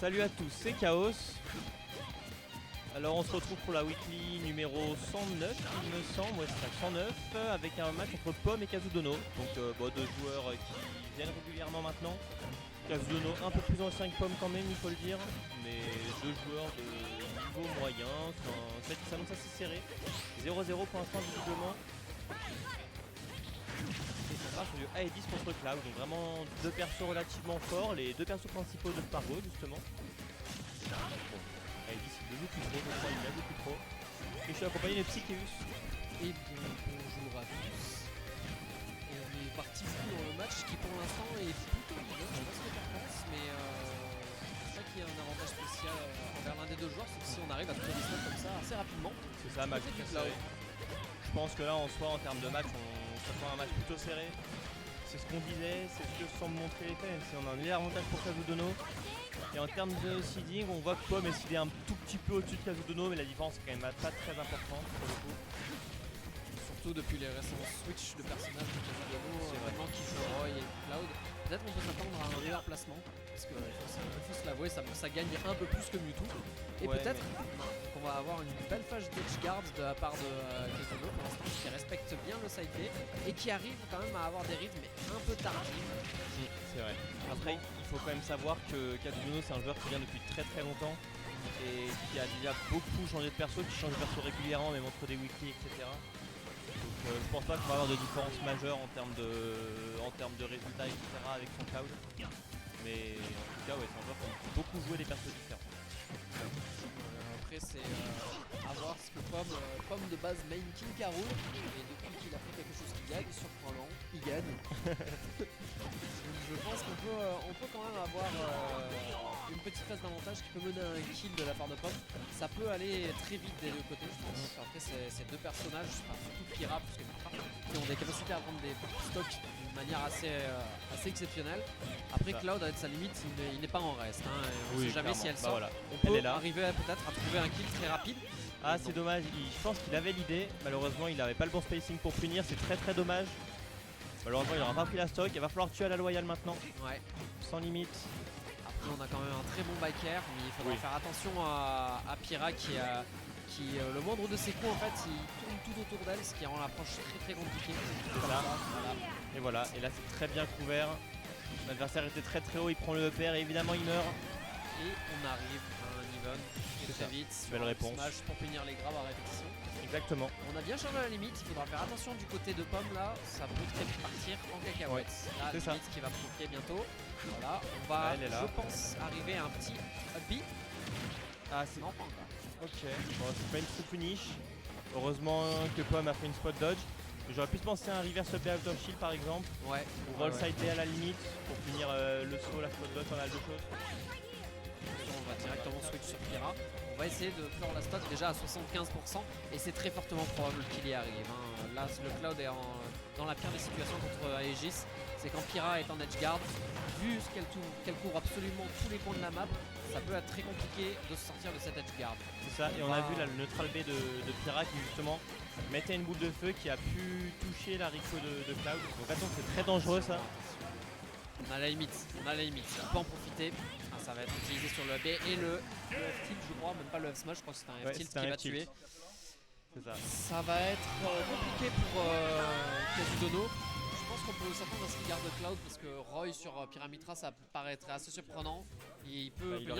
Salut à tous, c'est Chaos. Alors on se retrouve pour la weekly numéro 109, il me semble, ouais c'est ça, 109, avec un match entre Pomme et Kazudono. Donc deux joueurs qui viennent régulièrement maintenant. Kazudono un peu plus ancien que Pomme quand même, il faut le dire, mais deux joueurs de niveau moyen, c'est un set qui s'annonce assez serré. 0-0 pour l'instant visiblement. Et ça part sur du A10 contre Cloud, donc vraiment deux persos relativement forts, les deux persos principaux de Spargo justement. Bon, A10 il ne joue plus trop, je crois il ne joue plus trop. Et je suis accompagné de Psycheus. Et bonjour à tous. Et on est parti fou dans le match qui pour l'instant est plutôt libre, je sais pas ce que tu en penses, mais c'est ça qui est un avantage spécial envers l'un des deux joueurs, c'est que si on arrive à trouver des spots comme ça assez rapidement, C'est ça, match très serré. Je pense que là en soi en termes de match on s'attend à un match plutôt serré. C'est ce qu'on disait, c'est ce que semble montrer les faits, même si on a un léger avantage pour Kazudono. Et en termes de seeding, on voit que Pomme est seedé un tout petit peu au-dessus de Kazudono, mais la différence est quand même pas très importante pour le coup. surtout depuis les récents switch de personnages de Kazudono, vraiment qui joue Roy et Cloud. Peut-être qu'on peut s'attendre à un meilleur placement, parce qu'il faut se l'avouer, ça gagne un peu plus que Mewtwo. Et Ouais, peut-être qu'on va avoir une belle phase d'edge guard de la part de Kazudono pour l'instant, qui respecte bien le side B et qui arrive quand même à avoir des rythmes un peu tardifs. C'est vrai. Après, il faut quand même savoir que Kazudono c'est un joueur qui vient depuis très longtemps et qui a déjà beaucoup changé de perso, qui change de perso régulièrement, même entre des weekly, etc. Donc je pense pas qu'on va avoir de différence majeure en termes de résultats, etc. avec son Cloud. Mais en tout cas, ouais, c'est un joueur qui a beaucoup joué des persos différents. Après c'est à voir ce que Pomme de base main King K. Rool, et depuis qu'il a fait quelque chose qui gagne, surprenant, il gagne. Donc je pense qu'on peut quand même avoir une petite phase d'avantage qui peut mener à un kill de la part de Pomme. Ça peut aller très vite des deux côtés je pense. Après ces deux personnages, enfin, surtout Pyra plus que Mitra, qui ont des capacités à prendre des stocks d'une manière assez exceptionnelle. Après Cloud avec sa limite, il n'est pas en reste, hein, on sait jamais si elle sort. Voilà. On peut arriver peut-être à trouver un kill très rapide. Ah c'est dommage, je pense qu'il avait l'idée, malheureusement il n'avait pas le bon spacing pour punir, c'est très dommage. Malheureusement il n'aura pas pris la stock, il va falloir tuer à la loyale maintenant. Ouais. Sans limite. Après on a quand même un très bon biker, mais il faudra faire attention à Pyra qui le moindre de ses coups en fait il tourne tout autour d'elle, ce qui rend l'approche très compliquée. C'est ça. Et voilà, et là c'est très bien couvert. L'adversaire était très haut, il prend le EPR et évidemment il meurt. Et on arrive à un even très vite. Belle réponse. Smash pour punir les graves à répétition. Exactement. On a bien changé la limite, il faudra faire attention du côté de Pomme là, ça peut très vite partir en cacahuète. Là, la limite qui va provoquer bientôt. Voilà, on va, je pense, arriver à un petit upbeat. Ah, c'est non, pas encore. Ok, bon, c'est pas une true punish. Heureusement que Pomme a fait une spot dodge. J'aurais pu penser à un reverse up out of shield par exemple. Ouais. Ou roll side B à la limite pour punir le saut, la spot dodge, pas mal de choses. On va directement switch sur Pyra. On va essayer de clore la stock déjà à 75% et c'est très fortement probable qu'il y arrive. Hein. Là, le Cloud est dans la pire des situations contre Aegis. C'est quand Pyra est en edge guard. Vu qu'elle couvre absolument tous les coins de la map, ça peut être très compliqué de se sortir de cette edge guard. C'est ça, et on a vu là, le neutral B de Pyra qui justement mettait une boule de feu qui a pu toucher la Rico de Cloud. Donc attention, c'est très dangereux ça. On a la limite, on peut en profiter. Ah, ça va être utilisé sur le B et le F-tilt je crois, même pas le F-smash, je crois que c'est un F-tilt qui va tuer. C'est ça. Ça va être compliqué pour Kazudono. Je pense qu'on peut s'attendre à ce qu'il garde Cloud parce que Roy sur Pyramitra ça paraîtrait assez surprenant. Et il peut il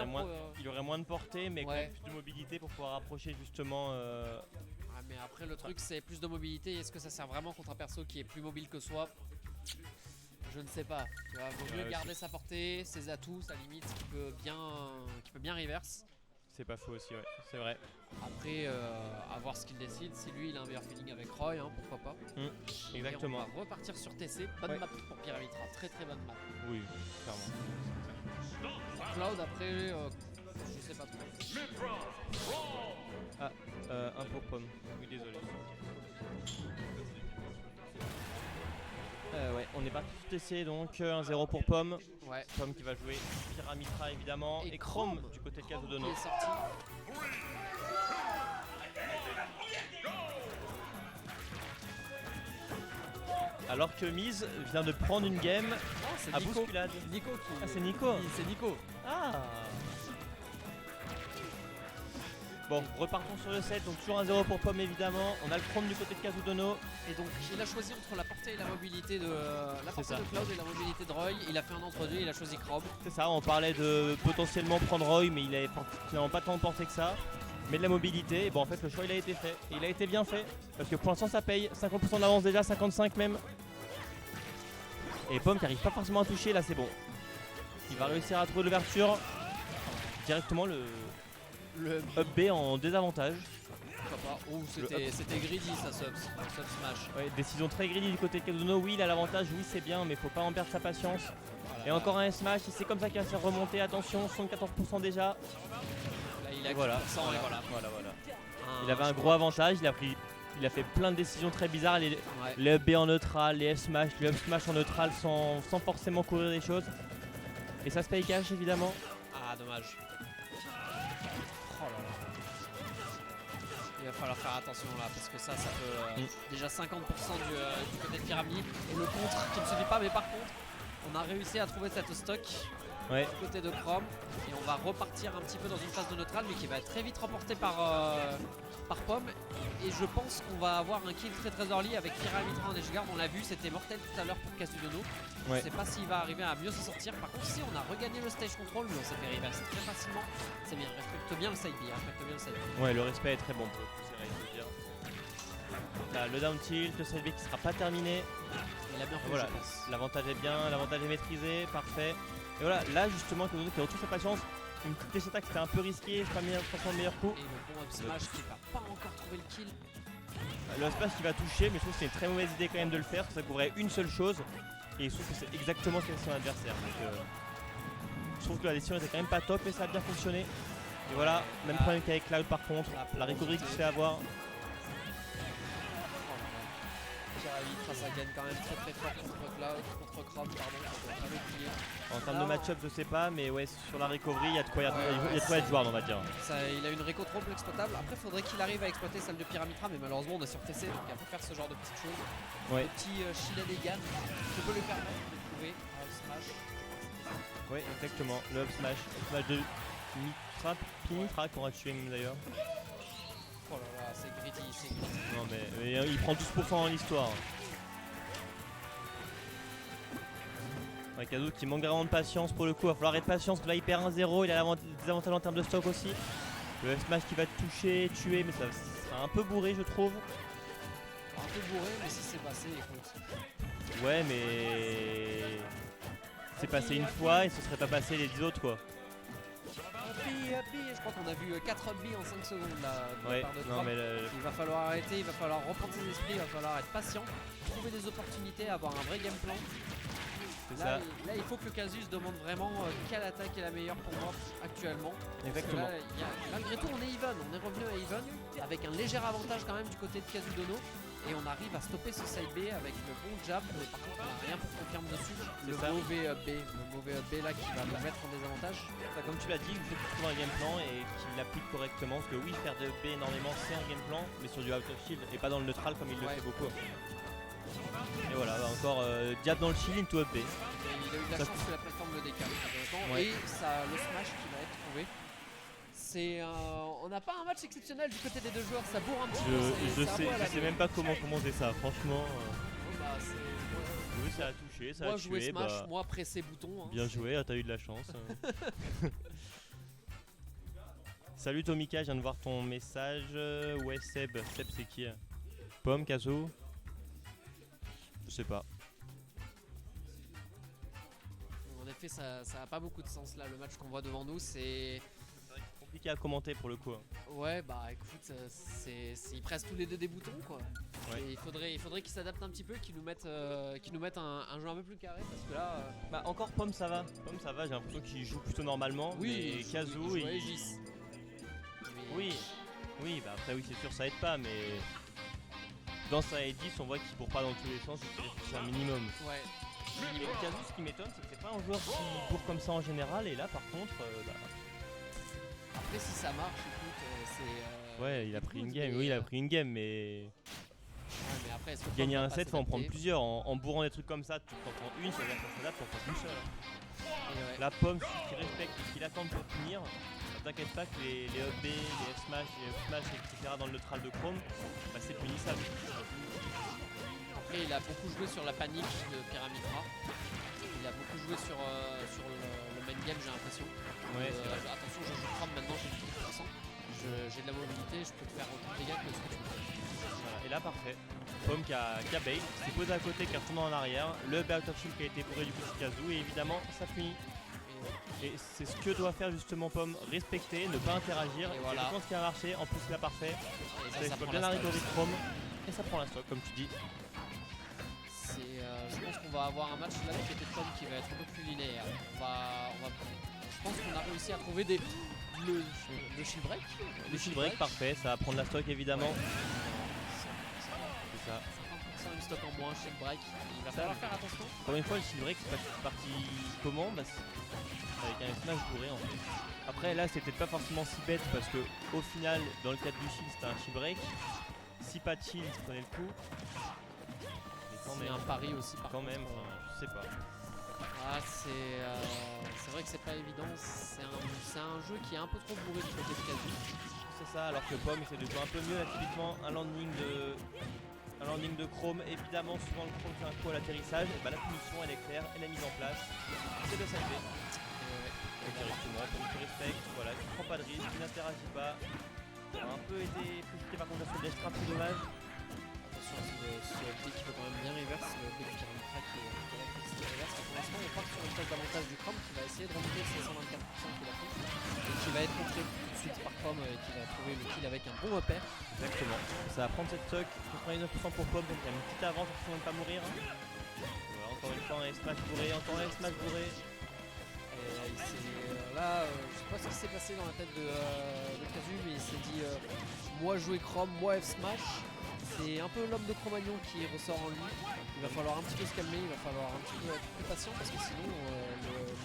aurait moins de portée mais quand même plus de mobilité pour pouvoir approcher justement. Ah, mais après le truc c'est plus de mobilité, est-ce que ça sert vraiment contre un perso qui est plus mobile que soi? Je ne sais pas. Il vaut mieux garder sa portée, ses atouts, sa limite qui peut bien reverse. C'est pas faux aussi, ouais, c'est vrai. Après, à voir ce qu'il décide. Si lui il a un meilleur feeling avec Roy, hein, pourquoi pas. Exactement. Et on va repartir sur TC. Bonne map pour Pyramitra, très bonne map. Oui, clairement. Cloud après, je sais pas trop. Ah, un pour Pomme. Oui, désolé. Ouais, on est parti sur TC donc 1-0 pour Pomme. Ouais. Pomme qui va jouer Pyramitra évidemment. Et Chrome du côté de Kazudono. Qui est sorti. Alors que Miz vient de prendre une game à bousculade. Nico qui... Ah c'est Nico. C'est Nico. Ah. Bon, repartons sur le set, donc toujours 1-0 pour Pomme évidemment. On a le chrome du côté de Kazudono. Et donc il a choisi entre la portée et la mobilité de ça. Cloud et la mobilité de Roy. Il a fait un entre-deux, il a choisi Chrome. C'est ça, on parlait de potentiellement prendre Roy, mais il avait finalement pas tant de portée que ça. Mais de la mobilité, et bon en fait le choix il a été fait. Et il a été bien fait, parce que pour l'instant ça paye. 50% d'avance déjà, 55 même. Et Pomme qui arrive pas forcément à toucher, là c'est bon. Il va réussir à trouver l'ouverture. Directement le up B en désavantage. Pourquoi pas. Oh, c'était greedy ça, sub smash. Ouais, décision très greedy du côté de Kazudono. Oui, il a l'avantage, oui c'est bien, mais faut pas en perdre sa patience. Voilà. Et encore un smash, et c'est comme ça qu'il va se faire remonter. Attention, 74% déjà. Là il a Voilà. 100 et voilà. Il avait un gros avantage, il a fait plein de décisions très bizarres. Les up B en neutral, les S-smash, les up smash en neutral sans forcément courir des choses. Et ça se paye cash évidemment. Ah dommage. Oh là là. Il va falloir faire attention là parce que ça peut déjà 50% du côté de Pyramide et le contre qui ne suffit pas, mais par contre on a réussi à trouver cette stock du côté de Chrome et on va repartir un petit peu dans une phase de neutral mais qui va être très vite remportée par Pomme et je pense qu'on va avoir un kill très early avec Pyramitra en edgeguard. On l'a vu, c'était mortel tout à l'heure pour Kazudono. Je sais pas s'il va arriver à mieux s'en sortir. Par contre, si on a regagné le stage control, mais on s'est fait reverse très facilement. C'est bien, respecte bien le side B. Ouais, le respect est très bon pour le coup, c'est vrai, il faut dire. Là, le down tilt, le side B qui sera pas terminé. Il a bien fait, voilà, je pense. l'avantage est bien, l'avantage est maîtrisé, parfait. Et voilà, là justement, Kazudono qui retrouve sa patience. Une petite dash attack, c'était un peu risqué, c'est pas forcément le meilleur coup. Et le bon up smash qui va pas encore trouver le kill. Le smash qui va toucher, mais je trouve que c'est une très mauvaise idée quand même de le faire, parce que ça couvrait une seule chose. Et je trouve que c'est exactement ce qu'a fait son adversaire. Donc, je trouve que la décision était quand même pas top, mais ça a bien fonctionné. Et voilà, même problème qu'avec Cloud par contre. La recovery qui se fait avoir. Pyramitra, ça gagne quand même très fort contre Cloud, contre Chrome, pardon. En termes de match-up, je sais pas, mais ouais, sur la recovery, il y a de quoi être jouable, on va dire. Il a une réco trop exploitable. Après, il faudrait qu'il arrive à exploiter celle de Pyramitra, mais malheureusement, on est sur TC, donc il faut faire ce genre de petites choses. Ouais. Le petit Shield et Gan, je peux lui permettre de trouver un smash. Ouais, exactement. Le up smash de Pinitra qu'on aura tué même d'ailleurs. Oh là là, c'est greedy. Non mais il prend 12% dans l'histoire. Ouais, Kazu qui manque vraiment de patience pour le coup, il va falloir être patient parce que là il perd 1-0, il a des avantages en termes de stock aussi. Le F-Smash qui va toucher, tuer, mais ça sera un peu bourré je trouve. Un peu bourré, mais si c'est passé, écoute. Ouais mais... C'est passé une fois et ce serait pas passé les 10 autres quoi. Happy, je crois qu'on a vu 4 up B en 5 secondes là. Ouais, non mais il va falloir arrêter, il va falloir reprendre ses esprits, il va falloir être patient, trouver des opportunités, avoir un vrai game plan. Là, il faut que Kazus demande vraiment quelle attaque est la meilleure pour moi actuellement. Exactement. Parce que là, malgré tout, on est even, on est revenu à even avec un léger avantage quand même du côté de Kazudono. Et on arrive à stopper ce side B avec le bon jab, mais par contre on n'a rien pour confirmer dessus. Le mauvais up B là qui va nous mettre en désavantage. Comme tu l'as dit, il faut qu'il trouve un game plan et qu'il l'applique correctement. Parce que oui, faire de B énormément c'est un game plan, mais sur du out of shield et pas dans le neutral comme il le fait beaucoup. Et voilà, bah encore diable dans le shield into up B. Et il a eu de la chance que la plateforme le décale. Et ça, le smash qui va être trouvé. On n'a pas un match exceptionnel du côté des deux joueurs, ça bourre un petit peu. Je sais même pas comment commencer ça, franchement. Oui, ça a touché, ça a tué. Moi jouer smash, moi presser bouton. Bien joué, t'as eu de la chance. Salut Tomika, je viens de voir ton message. Ouais Seb, c'est qui? Pomme, Kazu? Je sais pas. En effet, ça a pas beaucoup de sens là, le match qu'on voit devant nous, c'est compliqué à commenter pour le coup. Ouais, bah écoute, ils pressent tous les deux des boutons quoi. Ouais. Et il faudrait qu'ils s'adaptent un petit peu, qu'ils nous mettent un jeu un peu plus carré parce que là. Bah encore Pomme ça va, j'ai l'impression qu'il joue plutôt normalement. Oui, mais Kazu Oui, bah après oui c'est sûr ça aide pas, mais dans sa E10 on voit qu'il court pas dans tous les sens, c'est un minimum. Ouais. Kazu, ce qui m'étonne c'est que c'est pas un joueur qui court comme ça en général, et là par contre Après si ça marche, écoute, c'est... Ouais, il a pris une game, oui il a pris une game, mais... Ouais, mais après, gagner un set, faut en prendre plusieurs. En bourrant des trucs comme ça, tu en prends une, ça veut dire que ça s'adapte, on prend qu'une seule. Là, Pomme, s'il respecte et qu'il attend pour finir, ça t'inquiète pas que les up B, les F smash, les up smash, etc. dans le neutral de Chrome, bah, c'est punissable. Après, il a beaucoup joué sur la panique de Pyramidra. Il a beaucoup joué sur le main game, j'ai l'impression. Ouais, c'est vrai. Attention, je joue Chrome maintenant, j'ai 10%. J'ai de la mobilité, je peux te faire autant de dégâts que ce que tu veux. Voilà. Et là, parfait. Pomme qui a bait, qui s'est posé à côté, qui a retourné en arrière. Le out of shield qui a été bourré du coup de Kazu. Et évidemment, ça punit. Et c'est ce que doit faire justement Pomme, respecter, ne pas interagir. Et voilà. je pense qu'il a marché, en plus là parfait. Et Ça ça exploite prend bien la la stock. recovery de Chrome. Et ça prend la stock comme tu dis. Je pense qu'on va avoir un match là du côté de Pomme qui va être un peu plus linéaire. Je pense qu'on a réussi à trouver le shield break. Le shield break parfait, ça va prendre la stock évidemment. C'est ça. 50% une stock en moins, shield break. Il va falloir faire attention. Encore une fois le shield break c'est parti comment bah, avec un smash bourré en fait. Après là c'est peut-être pas forcément si bête parce que au final dans le cadre du shield c'était un shield break. Si pas de shield il se prenait le coup. C'est un pari aussi par quand contre. même, je sais pas. Ah, c'est vrai que c'est pas évident. C'est un jeu qui est un peu trop bourré du côté de Kazu. C'est ça, alors que Pomme essaie de jouer un peu mieux là typiquement un landing de Chrome. Évidemment souvent le Chrome fait un coup à l'atterrissage. Et bah la punition elle est claire, elle est mise en place. C'est de salver. Directement, comme tu respectes, voilà, tu prends pas de risque, tu n'interagis pas. Ça a un peu été précipité par contre sur le dash, un peu dommage. Attention à ce LP qui peut quand même bien reverse, le LP du Pyramidra qui est reverse. Pour l'instant on part sur une phase d'avantage du Chrome qui va essayer de remonter ses 124% qu'il a pris. Et qui va être contré tout de suite par Chrome et qui va trouver le kill avec un bon repère. Exactement. Ça va prendre cette stock, 99% pour Pomme, donc il y a une petite avance pour ne pas mourir. Voilà, encore une fois un smash bourré, encore un smash bourré. Là, je sais pas ce qui s'est passé dans la tête de Kazu, mais il s'est dit moi jouer Chrome, moi F smash. C'est un peu l'homme de Cro-Magnon qui ressort en lui. Il va falloir un petit peu se calmer, il va falloir un petit peu être plus patient parce que sinon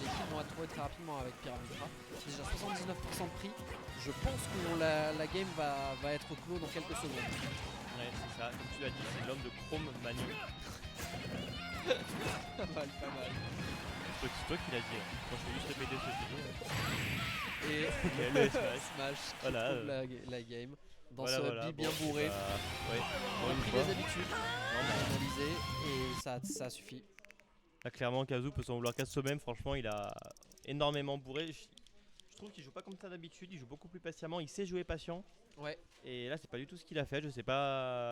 les kills vont être trouvés très rapidement avec Pyramidra. Déjà 79% de prix. Je pense que la game va être clos dans quelques secondes. Ouais, c'est ça, comme tu l'as dit, c'est l'homme de Chrome-Magnon. Pas mal, pas mal. C'est toi qui l'as dit, quand je fais juste répéter ce que tu dis. Et le smash. Smash qui Voilà, trouve la game. Dans voilà, ce voilà, bi bien bon, bourré. ouais, On encore a une pris fois. les habitudes, on a analysé et ça suffit. Là, clairement, Kazu peut s'en vouloir qu'à soi-même. Franchement, il a énormément bourré. Je trouve qu'il joue pas comme ça d'habitude. Il joue beaucoup plus patiemment. Il sait jouer patient. Ouais. Et là, c'est pas du tout ce qu'il a fait. Je sais pas.